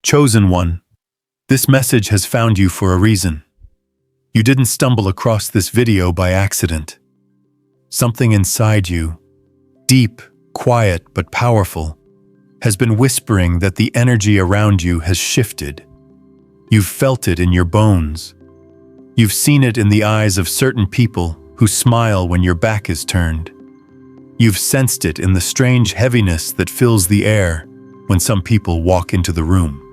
Chosen one, this message has found you for a reason. You didn't stumble across this video by accident. Something inside you, deep, quiet, but powerful, has been whispering that the energy around you has shifted. You've felt it in your bones. You've seen it in the eyes of certain people who smile when your back is turned. You've sensed it in the strange heaviness that fills the air when some people walk into the room.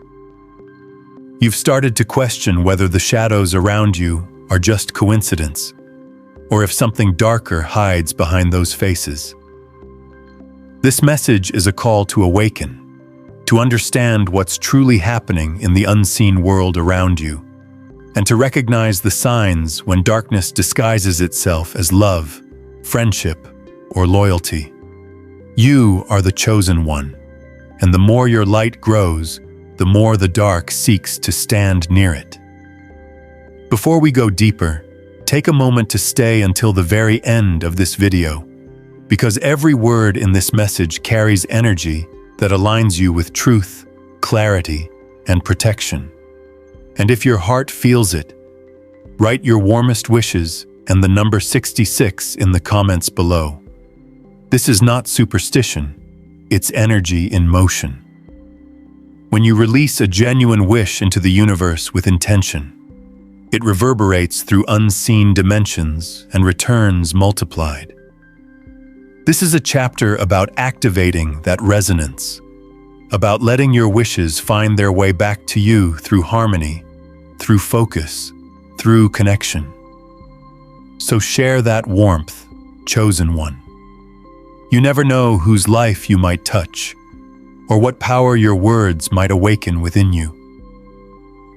You've started to question whether the shadows around you are just coincidence, or if something darker hides behind those faces. This message is a call to awaken, to understand what's truly happening in the unseen world around you, and to recognize the signs when darkness disguises itself as love, friendship, or loyalty. You are the chosen one, and the more your light grows, the more the dark seeks to stand near it. Before we go deeper, take a moment to stay until the very end of this video, because every word in this message carries energy that aligns you with truth, clarity, and protection. And if your heart feels it, write your warmest wishes and the number 66 in the comments below. This is not superstition, it's energy in motion. When you release a genuine wish into the universe with intention, it reverberates through unseen dimensions and returns multiplied. This is a chapter about activating that resonance, about letting your wishes find their way back to you through harmony, through focus, through connection. So share that warmth, chosen one. You never know whose life you might touch, or what power your words might awaken within you.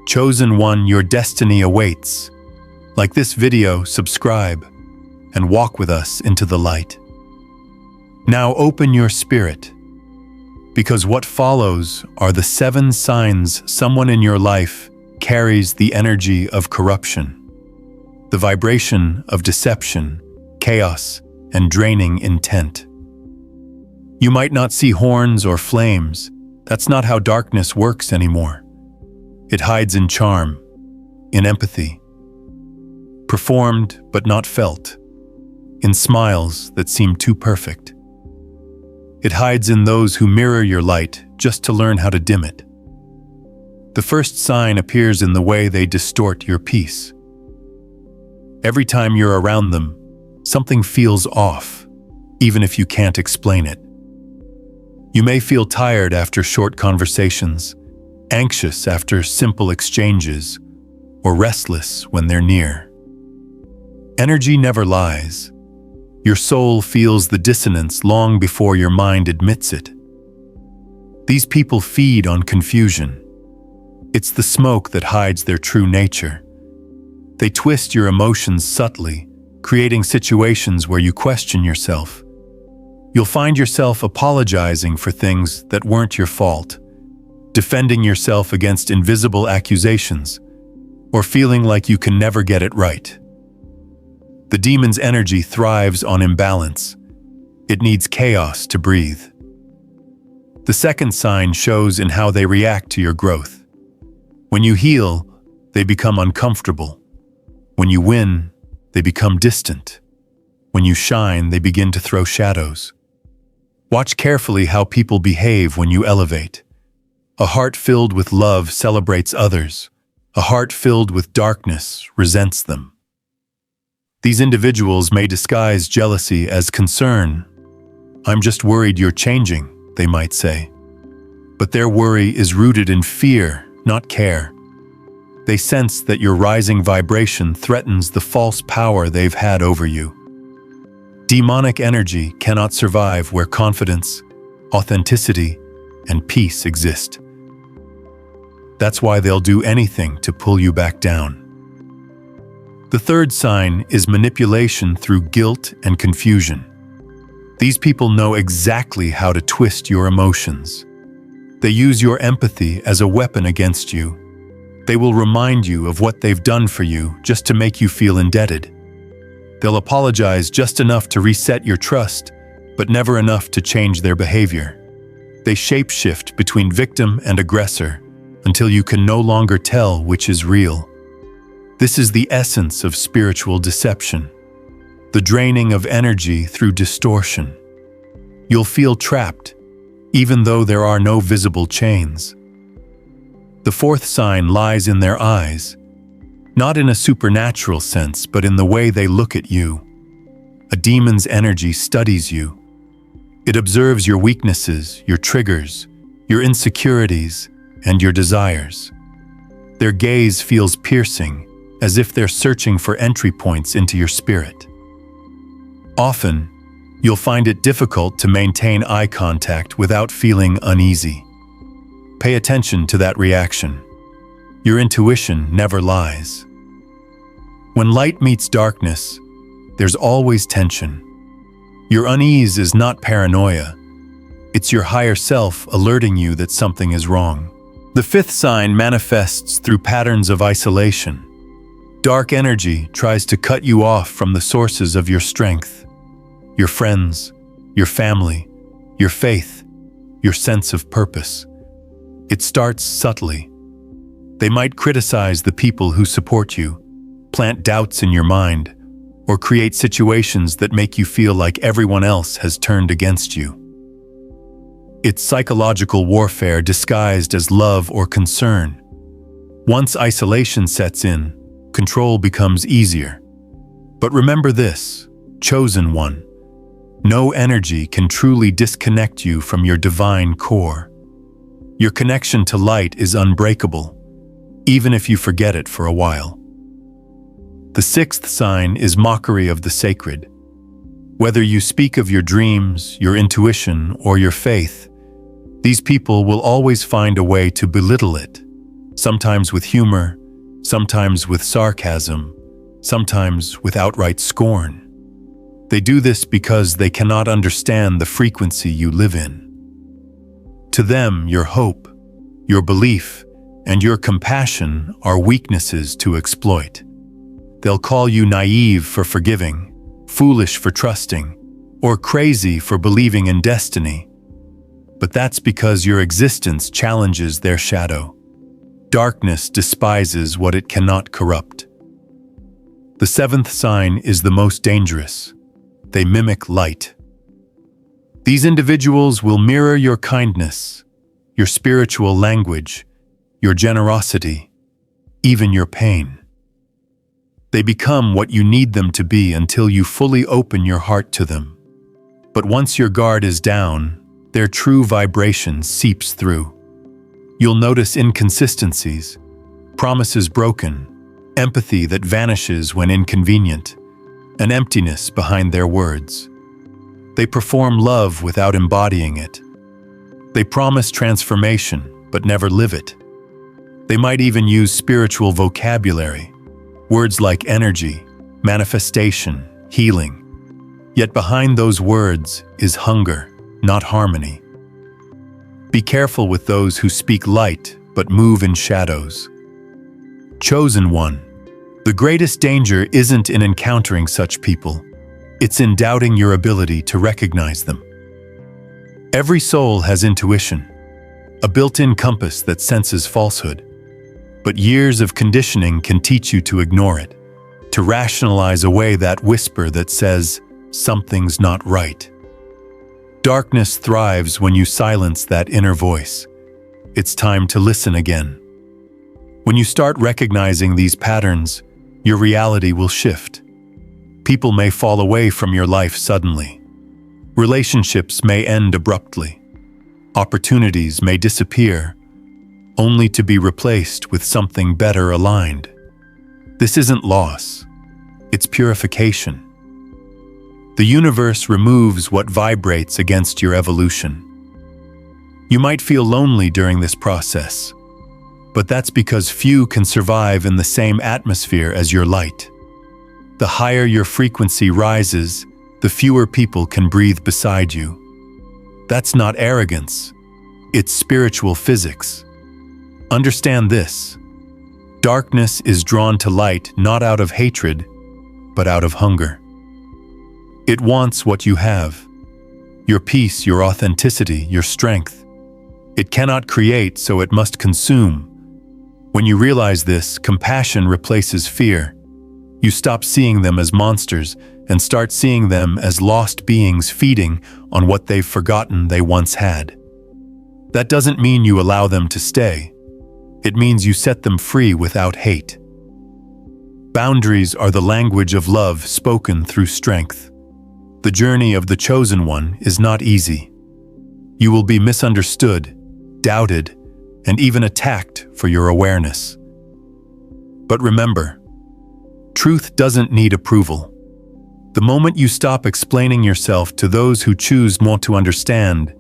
Chosen one, your destiny awaits. Like this video, subscribe, and walk with us into the light. Now open your spirit, because what follows are the 7 signs someone in your life carries the energy of corruption, the vibration of deception, chaos, and draining intent. You might not see horns or flames. That's not how darkness works anymore. It hides in charm, in empathy, performed but not felt, in smiles that seem too perfect. It hides in those who mirror your light just to learn how to dim it. The first sign appears in the way they distort your peace. Every time you're around them, something feels off, even if you can't explain it. You may feel tired after short conversations, anxious after simple exchanges, or restless when they're near. Energy never lies. Your soul feels the dissonance long before your mind admits it. These people feed on confusion. It's the smoke that hides their true nature. They twist your emotions subtly, creating situations where you question yourself. You'll find yourself apologizing for things that weren't your fault, defending yourself against invisible accusations, or feeling like you can never get it right. The demon's energy thrives on imbalance. It needs chaos to breathe. The second sign shows in how they react to your growth. When you heal, they become uncomfortable. When you win, they become distant. When you shine, they begin to throw shadows. Watch carefully how people behave when you elevate. A heart filled with love celebrates others. A heart filled with darkness resents them. These individuals may disguise jealousy as concern. "I'm just worried you're changing," they might say. But their worry is rooted in fear, not care. They sense that your rising vibration threatens the false power they've had over you. Demonic energy cannot survive where confidence, authenticity, and peace exist. That's why they'll do anything to pull you back down. The third sign is manipulation through guilt and confusion. These people know exactly how to twist your emotions. They use your empathy as a weapon against you. They will remind you of what they've done for you just to make you feel indebted. They'll apologize just enough to reset your trust, but never enough to change their behavior. They shapeshift between victim and aggressor, until you can no longer tell which is real. This is the essence of spiritual deception, the draining of energy through distortion. You'll feel trapped, even though there are no visible chains. The fourth sign lies in their eyes, not in a supernatural sense, but in the way they look at you. A demon's energy studies you. It observes your weaknesses, your triggers, your insecurities, and your desires. Their gaze feels piercing, as if they're searching for entry points into your spirit. Often, you'll find it difficult to maintain eye contact without feeling uneasy. Pay attention to that reaction. Your intuition never lies. When light meets darkness, there's always tension. Your unease is not paranoia. It's your higher self alerting you that something is wrong. The fifth sign manifests through patterns of isolation. Dark energy tries to cut you off from the sources of your strength, your friends, your family, your faith, your sense of purpose. It starts subtly. They might criticize the people who support you, plant doubts in your mind, or create situations that make you feel like everyone else has turned against you. It's psychological warfare disguised as love or concern. Once isolation sets in, control becomes easier. But remember this, chosen one, no energy can truly disconnect you from your divine core. Your connection to light is unbreakable, even if you forget it for a while. The sixth sign is mockery of the sacred. Whether you speak of your dreams, your intuition, or your faith, these people will always find a way to belittle it, sometimes with humor, sometimes with sarcasm, sometimes with outright scorn. They do this because they cannot understand the frequency you live in. To them, your hope, your belief, and your compassion are weaknesses to exploit. They'll call you naive for forgiving, foolish for trusting, or crazy for believing in destiny. But that's because your existence challenges their shadow. Darkness despises what it cannot corrupt. The seventh sign is the most dangerous. They mimic light. These individuals will mirror your kindness, your spiritual language, your generosity, even your pain. They become what you need them to be until you fully open your heart to them. But once your guard is down, their true vibration seeps through. You'll notice inconsistencies, promises broken, empathy that vanishes when inconvenient, an emptiness behind their words. They perform love without embodying it. They promise transformation, but never live it. They might even use spiritual vocabulary, words like energy, manifestation, healing. Yet behind those words is hunger, not harmony. Be careful with those who speak light but move in shadows. Chosen one, the greatest danger isn't in encountering such people. It's in doubting your ability to recognize them. Every soul has intuition, a built-in compass that senses falsehood. But years of conditioning can teach you to ignore it, to rationalize away that whisper that says, something's not right. Darkness thrives when you silence that inner voice. It's time to listen again. When you start recognizing these patterns, your reality will shift. People may fall away from your life suddenly. Relationships may end abruptly. Opportunities may disappear, only to be replaced with something better aligned. This isn't loss, it's purification. The universe removes what vibrates against your evolution. You might feel lonely during this process, but that's because few can survive in the same atmosphere as your light. The higher your frequency rises, the fewer people can breathe beside you. That's not arrogance, it's spiritual physics. Understand this. Darkness is drawn to light not out of hatred, but out of hunger. It wants what you have, your peace, your authenticity, your strength. It cannot create, so it must consume, When you realize this, compassion replaces fear. You stop seeing them as monsters and start seeing them as lost beings feeding on what they've forgotten they once had. That doesn't mean you allow them to stay. It means you set them free without hate. Boundaries are the language of love spoken through strength. The journey of the chosen one is not easy. You will be misunderstood, doubted, and even attacked for your awareness. But remember, truth doesn't need approval. The moment you stop explaining yourself to those who choose not to understand,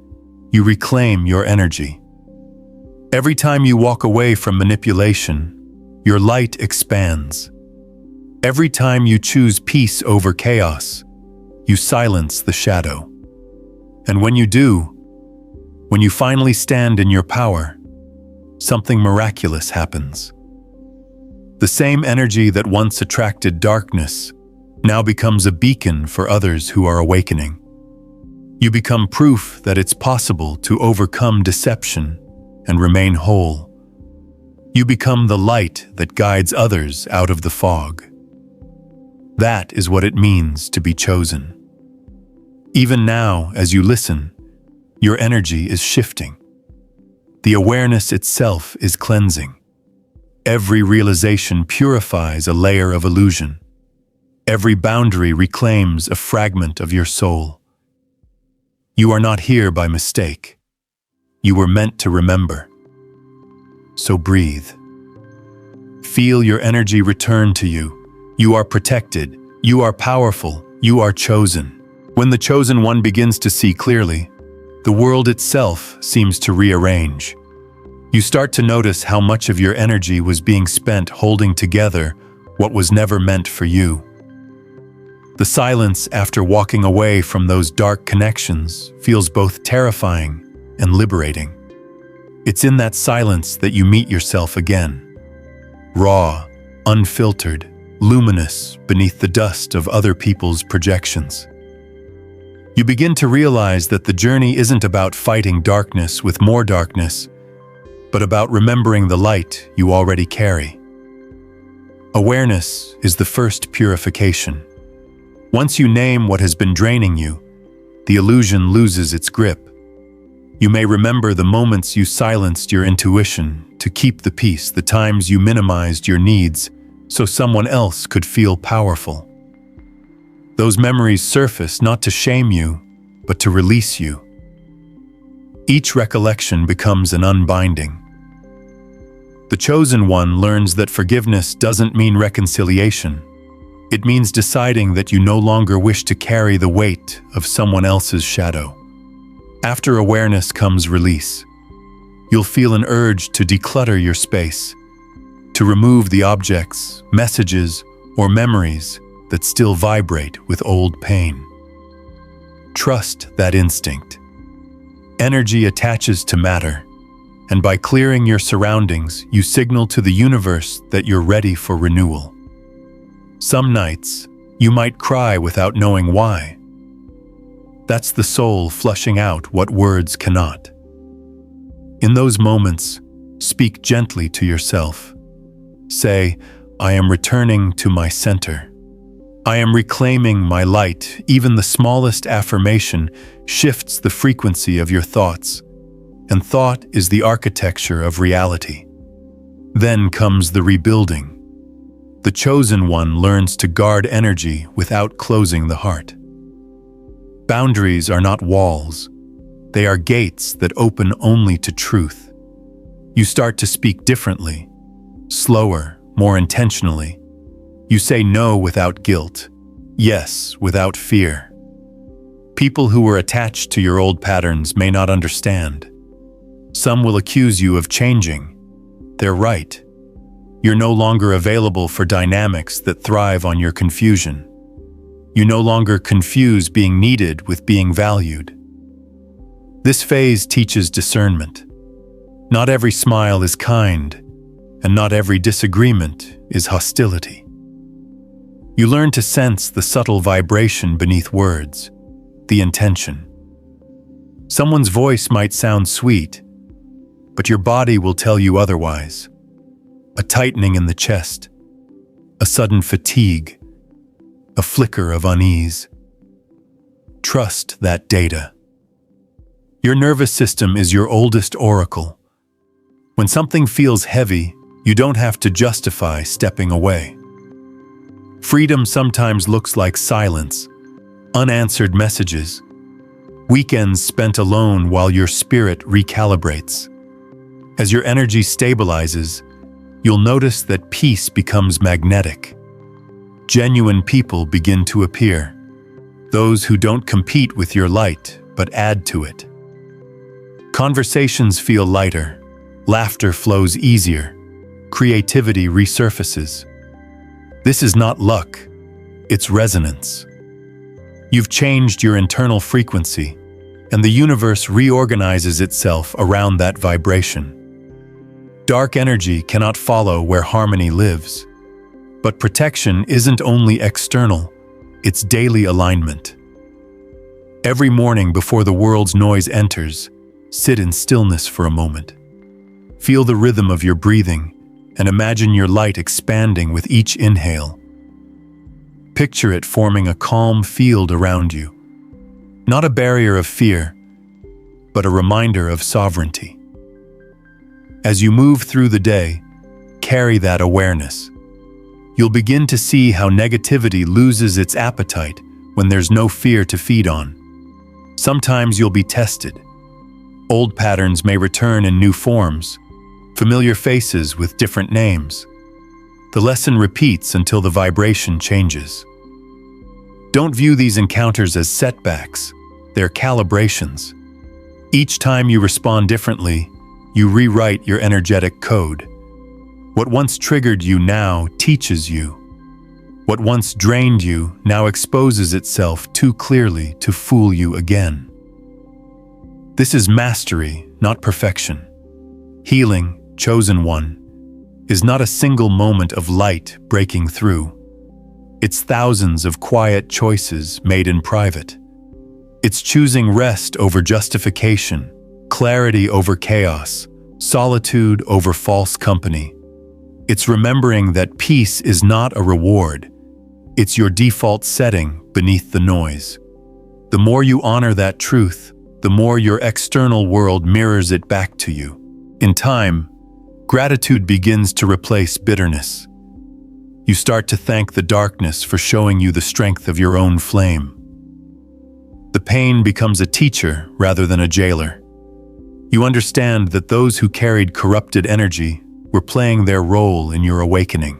you reclaim your energy. Every time you walk away from manipulation, your light expands. Every time you choose peace over chaos, you silence the shadow. And when you do, when you finally stand in your power, something miraculous happens. The same energy that once attracted darkness now becomes a beacon for others who are awakening. You become proof that it's possible to overcome deception and remain whole. You become the light that guides others out of the fog. That is what it means to be chosen. Even now, as you listen, your energy is shifting. The awareness itself is cleansing. Every realization purifies a layer of illusion. Every boundary reclaims a fragment of your soul. You are not here by mistake. You were meant to remember. So breathe. Feel your energy return to you. You are protected. You are powerful. You are chosen. When the chosen one begins to see clearly, the world itself seems to rearrange. You start to notice how much of your energy was being spent holding together what was never meant for you. The silence after walking away from those dark connections feels both terrifying and liberating. It's in that silence that you meet yourself again. Raw, unfiltered, luminous beneath the dust of other people's projections. You begin to realize that the journey isn't about fighting darkness with more darkness, but about remembering the light you already carry. Awareness is the first purification. Once you name what has been draining you, the illusion loses its grip. You may remember the moments you silenced your intuition to keep the peace, the times you minimized your needs so someone else could feel powerful. Those memories surface not to shame you, but to release you. Each recollection becomes an unbinding. The chosen one learns that forgiveness doesn't mean reconciliation. It means deciding that you no longer wish to carry the weight of someone else's shadow. After awareness comes release. You'll feel an urge to declutter your space, to remove the objects, messages, or memories that still vibrate with old pain. Trust that instinct. Energy attaches to matter, and by clearing your surroundings, you signal to the universe that you're ready for renewal. Some nights, you might cry without knowing why. That's the soul flushing out what words cannot. In those moments, speak gently to yourself. Say, I am returning to my center. I am reclaiming my light. Even the smallest affirmation shifts the frequency of your thoughts, and thought is the architecture of reality. Then comes the rebuilding. The chosen one learns to guard energy without closing the heart. Boundaries are not walls. They are gates that open only to truth. You start to speak differently, slower, more intentionally. You say no without guilt, yes without fear. People who were attached to your old patterns may not understand. Some will accuse you of changing. They're right. You're no longer available for dynamics that thrive on your confusion. You no longer confuse being needed with being valued. This phase teaches discernment. Not every smile is kind, and not every disagreement is hostility. You learn to sense the subtle vibration beneath words, the intention. Someone's voice might sound sweet, but your body will tell you otherwise. a tightening in the chest, a sudden fatigue, a flicker of unease. Trust that data. Your nervous system is your oldest oracle. When something feels heavy, you don't have to justify stepping away. Freedom sometimes looks like silence, unanswered messages, weekends spent alone while your spirit recalibrates. As your energy stabilizes, you'll notice that peace becomes magnetic. Genuine people begin to appear, those who don't compete with your light but add to it. Conversations feel lighter, laughter flows easier, creativity resurfaces. This is not luck, it's resonance. You've changed your internal frequency, and the universe reorganizes itself around that vibration. Dark energy cannot follow where harmony lives. But protection isn't only external, it's daily alignment. Every morning before the world's noise enters, sit in stillness for a moment. Feel the rhythm of your breathing and imagine your light expanding with each inhale. Picture it forming a calm field around you. Not a barrier of fear, but a reminder of sovereignty. As you move through the day, carry that awareness. You'll begin to see how negativity loses its appetite when there's no fear to feed on. Sometimes you'll be tested. Old patterns may return in new forms, familiar faces with different names. The lesson repeats until the vibration changes. Don't view these encounters as setbacks, they're calibrations. Each time you respond differently, you rewrite your energetic code. What once triggered you now teaches you. What once drained you now exposes itself too clearly to fool you again. This is mastery, not perfection. Healing, chosen one, is not a single moment of light breaking through. It's thousands of quiet choices made in private. It's choosing rest over justification, clarity over chaos, solitude over false company. It's remembering that peace is not a reward. It's your default setting beneath the noise. The more you honor that truth, the more your external world mirrors it back to you. In time, gratitude begins to replace bitterness. You start to thank the darkness for showing you the strength of your own flame. The pain becomes a teacher rather than a jailer. You understand that those who carried corrupted energy were playing their role in your awakening.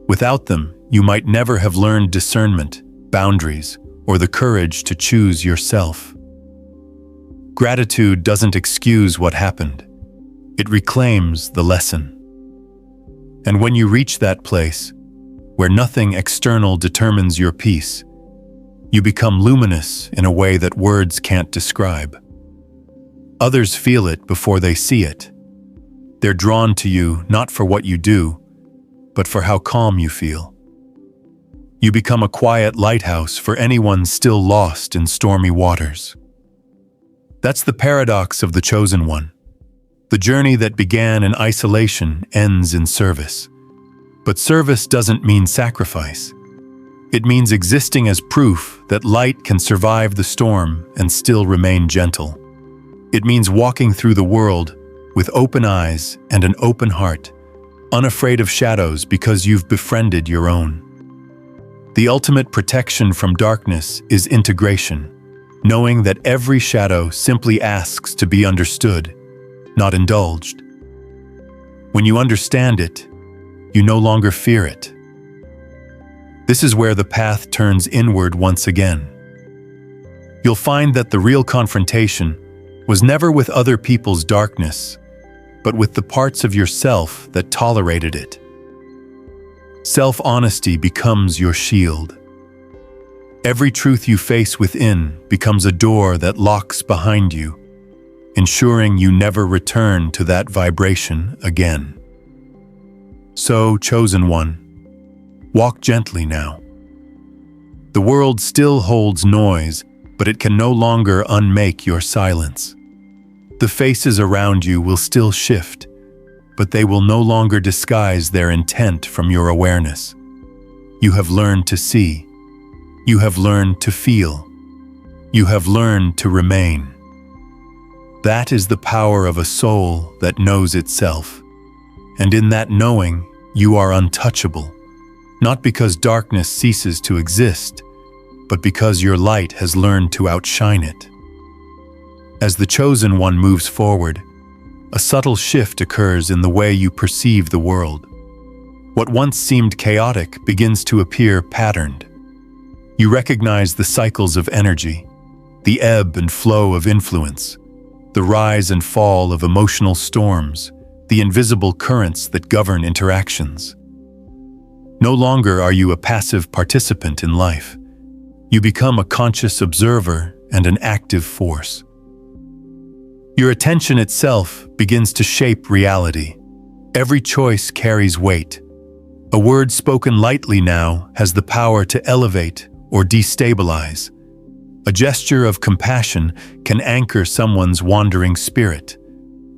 Without them, you might never have learned discernment, boundaries, or the courage to choose yourself. Gratitude doesn't excuse what happened. It reclaims the lesson. And when you reach that place, where nothing external determines your peace, you become luminous in a way that words can't describe. Others feel it before they see it. They're drawn to you not for what you do, but for how calm you feel. You become a quiet lighthouse for anyone still lost in stormy waters. That's the paradox of the chosen one. The journey that began in isolation ends in service. But service doesn't mean sacrifice. It means existing as proof that light can survive the storm and still remain gentle. It means walking through the world with open eyes and an open heart, unafraid of shadows because you've befriended your own. The ultimate protection from darkness is integration, knowing that every shadow simply asks to be understood, not indulged. When you understand it, you no longer fear it. This is where the path turns inward once again. You'll find that the real confrontation was never with other people's darkness, but with the parts of yourself that tolerated it. Self-honesty becomes your shield. Every truth you face within becomes a door that locks behind you, ensuring you never return to that vibration again. So, chosen one, walk gently now. The world still holds noise, but it can no longer unmake your silence. The faces around you will still shift, but they will no longer disguise their intent from your awareness. You have learned to see. You have learned to feel. You have learned to remain. That is the power of a soul that knows itself. And in that knowing, you are untouchable, not because darkness ceases to exist, but because your light has learned to outshine it. As the chosen one moves forward, a subtle shift occurs in the way you perceive the world. What once seemed chaotic begins to appear patterned. You recognize the cycles of energy, the ebb and flow of influence, the rise and fall of emotional storms, the invisible currents that govern interactions. No longer are you a passive participant in life. You become a conscious observer and an active force. Your attention itself begins to shape reality. Every choice carries weight. A word spoken lightly now has the power to elevate or destabilize. A gesture of compassion can anchor someone's wandering spirit,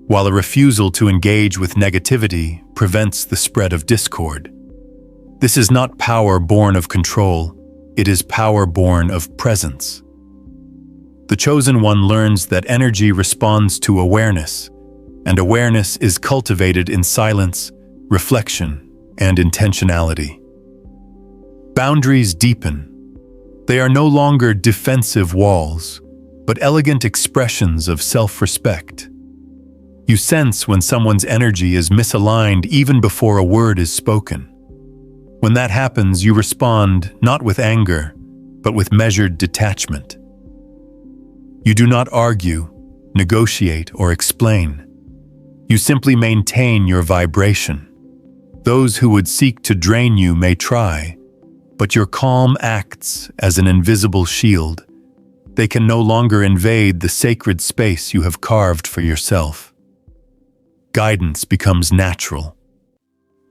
while a refusal to engage with negativity prevents the spread of discord. This is not power born of control, it is power born of presence. The chosen one learns that energy responds to awareness, and awareness is cultivated in silence, reflection, and intentionality. Boundaries deepen. They are no longer defensive walls, but elegant expressions of self-respect. You sense when someone's energy is misaligned even before a word is spoken. When that happens, you respond not with anger, but with measured detachment. You do not argue, negotiate, or explain. You simply maintain your vibration. Those who would seek to drain you may try, but your calm acts as an invisible shield. They can no longer invade the sacred space you have carved for yourself. Guidance becomes natural.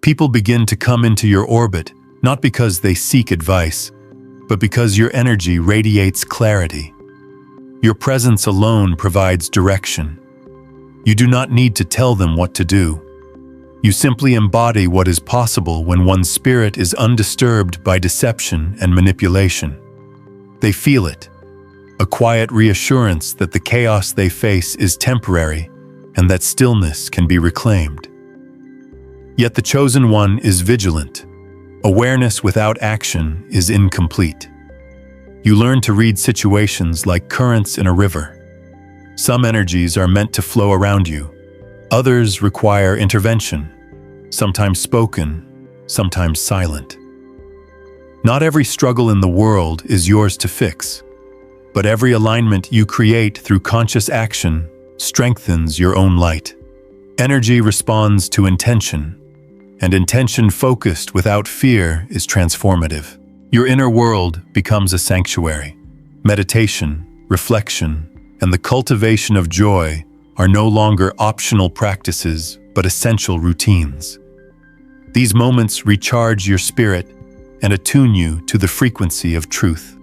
People begin to come into your orbit, not because they seek advice, but because your energy radiates clarity. Your presence alone provides direction. You do not need to tell them what to do. You simply embody what is possible when one's spirit is undisturbed by deception and manipulation. They feel it, a quiet reassurance that the chaos they face is temporary and that stillness can be reclaimed. Yet the chosen one is vigilant. Awareness without action is incomplete. You learn to read situations like currents in a river. Some energies are meant to flow around you. Others require intervention, sometimes spoken, sometimes silent. Not every struggle in the world is yours to fix, but every alignment you create through conscious action strengthens your own light. Energy responds to intention, and intention focused without fear is transformative. Your inner world becomes a sanctuary. Meditation, reflection, and the cultivation of joy are no longer optional practices, but essential routines. These moments recharge your spirit and attune you to the frequency of truth.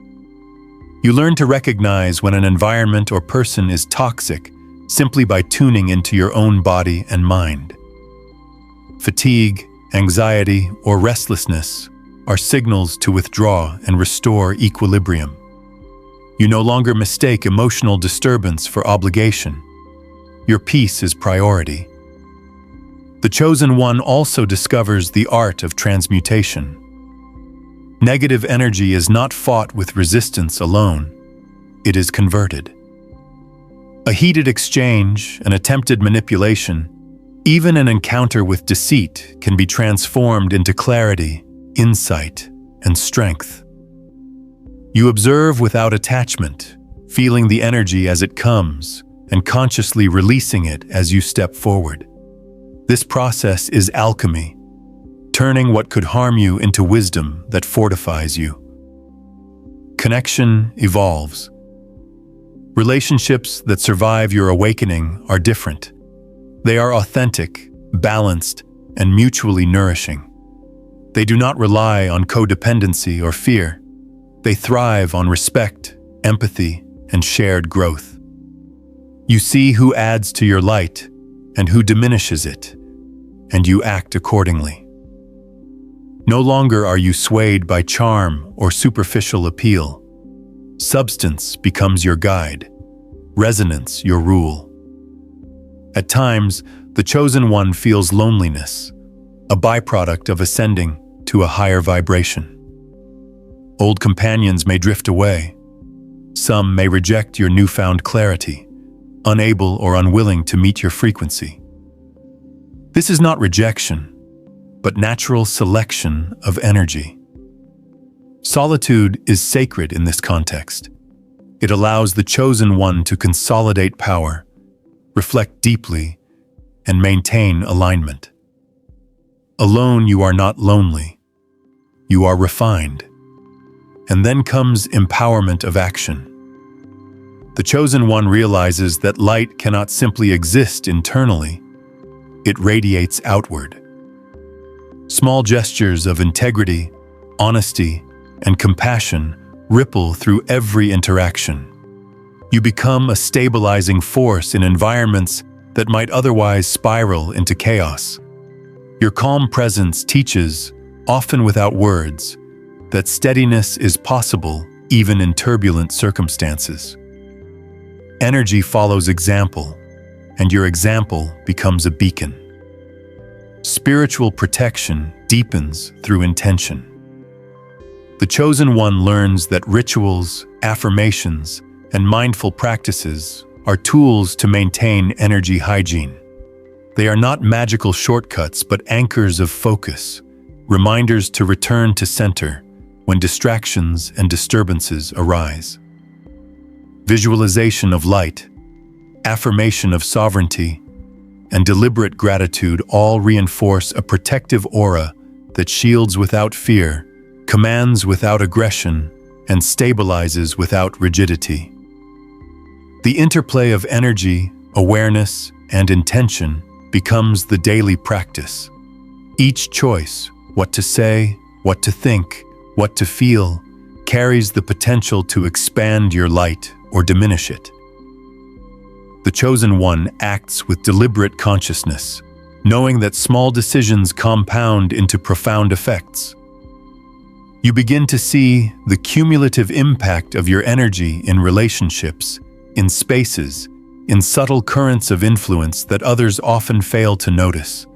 You learn to recognize when an environment or person is toxic simply by tuning into your own body and mind. Fatigue, anxiety, or restlessness are signals to withdraw and restore equilibrium. You no longer mistake emotional disturbance for obligation. Your peace is priority. The chosen one also discovers the art of transmutation. Negative energy is not fought with resistance alone. It is converted. A heated exchange, an attempted manipulation, even an encounter with deceit can be transformed into clarity, insight, and strength. You observe without attachment, feeling the energy as it comes, and consciously releasing it as you step forward. This process is alchemy, turning what could harm you into wisdom that fortifies you. Connection evolves. Relationships that survive your awakening are different. They are authentic, balanced, and mutually nourishing. They do not rely on codependency or fear. They thrive on respect, empathy, and shared growth. You see who adds to your light and who diminishes it. and you act accordingly. No longer are you swayed by charm or superficial appeal. Substance becomes your guide, resonance your rule. At times, the chosen one feels loneliness, a byproduct of ascending to a higher vibration. Old companions may drift away. Some may reject your newfound clarity, unable or unwilling to meet your frequency. This is not rejection, but natural selection of energy. Solitude is sacred in this context. It allows the chosen one to consolidate power, reflect deeply, and maintain alignment. Alone, you are not lonely. You are refined. And then comes empowerment of action. The chosen one realizes that light cannot simply exist internally. It radiates outward. Small gestures of integrity, honesty, and compassion ripple through every interaction. You become a stabilizing force in environments that might otherwise spiral into chaos. Your calm presence teaches, often without words, that steadiness is possible even in turbulent circumstances. Energy follows example, and your example becomes a beacon. Spiritual protection deepens through intention. The chosen one learns that rituals, affirmations, and mindful practices are tools to maintain energy hygiene. They are not magical shortcuts, but anchors of focus, reminders to return to center when distractions and disturbances arise. Visualization of light, affirmation of sovereignty, and deliberate gratitude all reinforce a protective aura that shields without fear, commands without aggression, and stabilizes without rigidity. The interplay of energy, awareness, and intention becomes the daily practice. Each choice, what to say, what to think, what to feel, carries the potential to expand your light or diminish it. The chosen one acts with deliberate consciousness, knowing that small decisions compound into profound effects. You begin to see the cumulative impact of your energy in relationships, in spaces, in subtle currents of influence that others often fail to notice.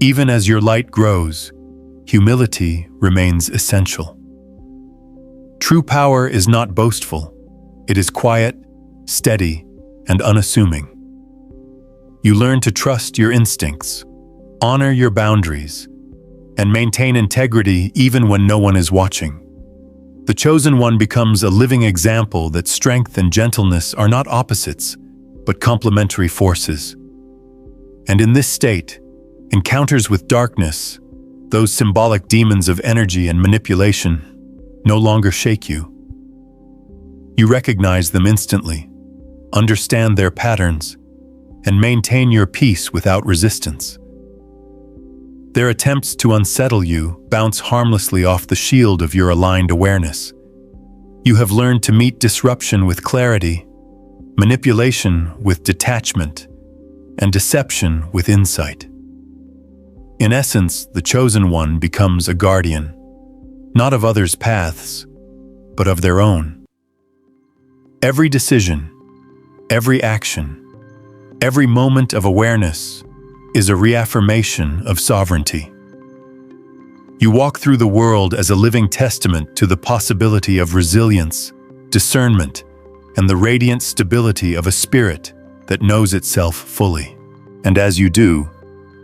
Even as your light grows, humility remains essential. True power is not boastful. It is quiet, steady, and unassuming. You learn to trust your instincts, honor your boundaries, and maintain integrity even when no one is watching. The chosen one becomes a living example that strength and gentleness are not opposites, but complementary forces. And in this state, encounters with darkness, those symbolic demons of energy and manipulation, no longer shake you. You recognize them instantly, understand their patterns, and maintain your peace without resistance. Their attempts to unsettle you bounce harmlessly off the shield of your aligned awareness. You have learned to meet disruption with clarity, manipulation with detachment, and deception with insight. In essence, the chosen one becomes a guardian, not of others' paths, but of their own. Every decision, every action, every moment of awareness is a reaffirmation of sovereignty. You walk through the world as a living testament to the possibility of resilience, discernment, and the radiant stability of a spirit that knows itself fully. And as you do,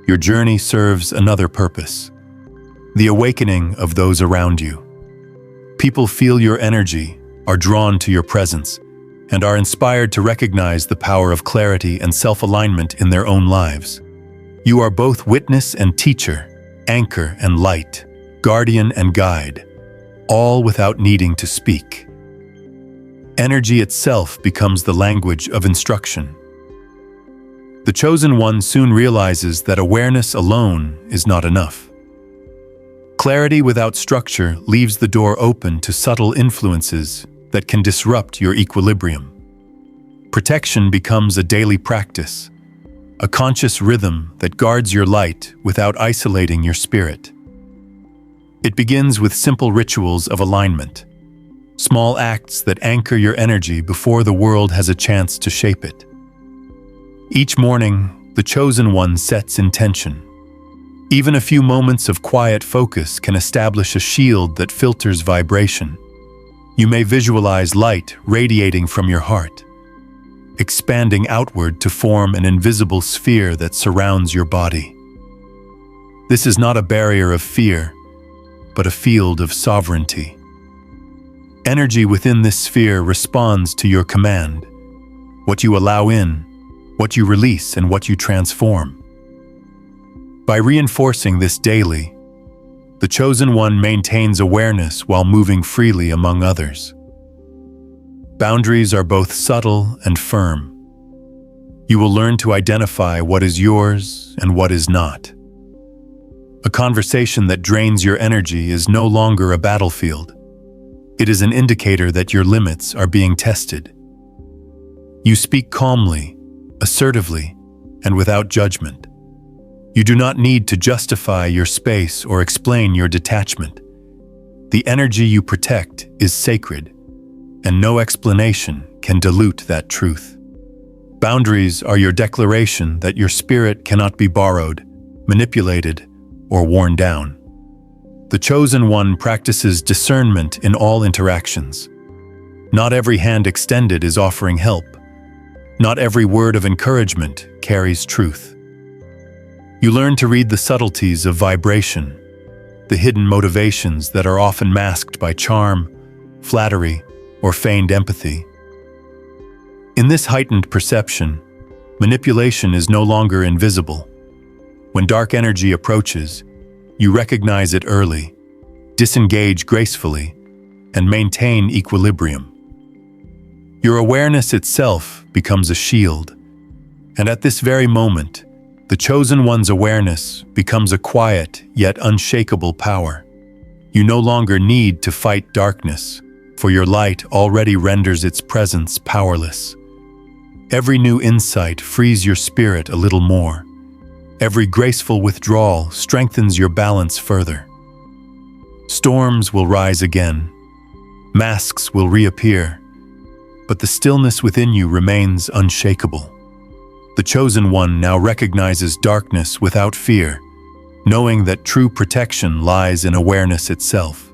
your journey serves another purpose: the awakening of those around you. People feel your energy, are drawn to your presence, and are inspired to recognize the power of clarity and self-alignment in their own lives. You are both witness and teacher, anchor and light, guardian and guide, all without needing to speak. Energy itself becomes the language of instruction. The chosen one soon realizes that awareness alone is not enough. Clarity without structure leaves the door open to subtle influences that can disrupt your equilibrium. Protection becomes a daily practice, a conscious rhythm that guards your light without isolating your spirit. It begins with simple rituals of alignment, small acts that anchor your energy before the world has a chance to shape it. Each morning, the chosen one sets intention. Even a few moments of quiet focus can establish a shield that filters vibration. You may visualize light radiating from your heart, expanding outward to form an invisible sphere that surrounds your body. This is not a barrier of fear, but a field of sovereignty. Energy within this sphere responds to your command, what you allow in, what you release, and what you transform. By reinforcing this daily, the chosen one maintains awareness while moving freely among others. Boundaries are both subtle and firm. You will learn to identify what is yours and what is not. A conversation that drains your energy is no longer a battlefield. It is an indicator that your limits are being tested. You speak calmly, assertively, and without judgment. You do not need to justify your space or explain your detachment. The energy you protect is sacred, and no explanation can dilute that truth. Boundaries are your declaration that your spirit cannot be borrowed, manipulated, or worn down. The chosen one practices discernment in all interactions. Not every hand extended is offering help. Not every word of encouragement carries truth. You learn to read the subtleties of vibration, the hidden motivations that are often masked by charm, flattery, or feigned empathy. In this heightened perception, manipulation is no longer invisible. When dark energy approaches, you recognize it early, disengage gracefully, and maintain equilibrium. Your awareness itself becomes a shield, and at this very moment, the chosen one's awareness becomes a quiet yet unshakable power. You no longer need to fight darkness, for your light already renders its presence powerless. Every new insight frees your spirit a little more. Every graceful withdrawal strengthens your balance further. Storms will rise again. Masks will reappear. But the stillness within you remains unshakable. The chosen one now recognizes darkness without fear, knowing that true protection lies in awareness itself.